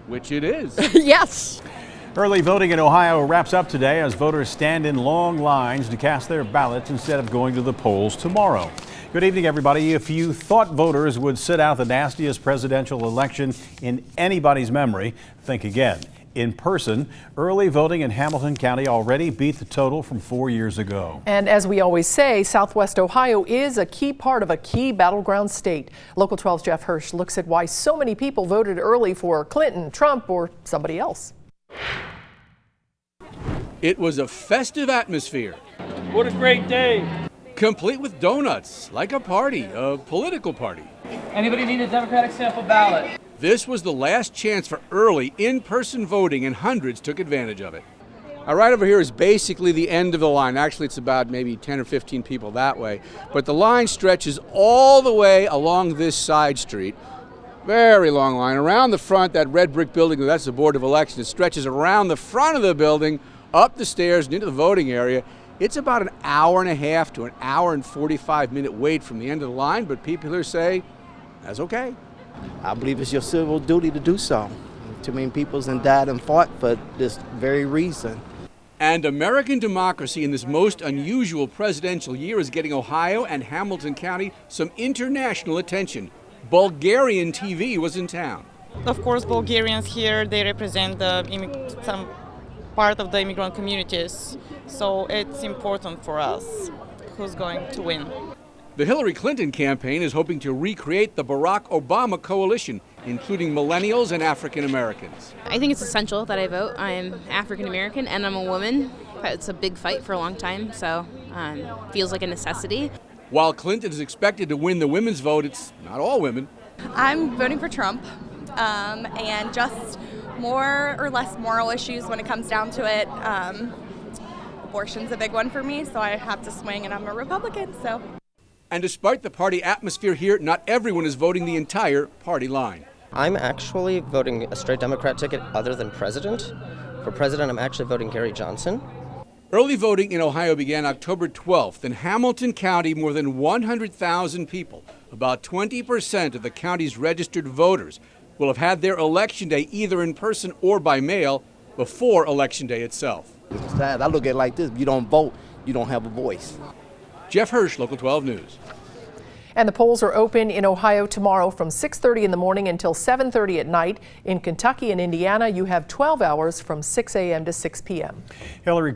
which it is. Yes. Early voting in Ohio wraps up today as voters stand in long lines to cast their ballots instead of going to the polls tomorrow. Good evening, everybody. If you thought voters would sit out the nastiest presidential election in anybody's memory, think again. In person, early voting in Hamilton County already beat the total from 4 years ago. And as we always say, Southwest Ohio is a key part of a key battleground state. Local 12's Jeff Hirsch looks at why so many people voted early for Clinton, Trump, or somebody else. It was a festive atmosphere. What a great day. Complete with donuts, like a party, a political party. Anybody need a Democratic sample ballot? This was the last chance for early in-person voting, and hundreds took advantage of it. Right over here is basically the end of the line. Actually, it's about maybe 10 or 15 people that way. But the line stretches all the way along this side street. Very long line. Around the front, that red brick building, that's the Board of Elections. It stretches around the front of the building, up the stairs, and into the voting area. It's about an hour and a half to an hour and 45-minute wait from the end of the line, but people here say that's okay. I believe it's your civil duty to do so. Too many people's died and fought for this very reason. And American democracy in this most unusual presidential year is getting Ohio and Hamilton County some international attention. Bulgarian TV was in town. Of course, Bulgarians here, they represent some part of the immigrant communities, so it's important for us who's going to win. The Hillary Clinton campaign is hoping to recreate the Barack Obama coalition, including millennials and African Americans. I think it's essential that I vote. I'm African American and I'm a woman. It's a big fight for a long time, so feels like a necessity. While Clinton is expected to win the women's vote, it's not all women. I'm voting for Trump, and just more or less moral issues when it comes down to it. Abortion's a big one for me, so I have to swing, and I'm a Republican, so. And despite the party atmosphere here, not everyone is voting the entire party line. I'm actually voting a straight Democrat ticket other than president. For president, I'm actually voting Gary Johnson. Early voting in Ohio began October 12th. In Hamilton County, more than 100,000 people, about 20% of the county's registered voters, will have had their election day either in person or by mail before election day itself. It's sad. I look at it like this: if you don't vote, you don't have a voice. Jeff Hirsch, Local 12 News. And the polls are open in Ohio tomorrow from 6:30 in the morning until 7:30 at night. In Kentucky and Indiana, you have 12 hours from 6 a.m. to 6 p.m. Hillary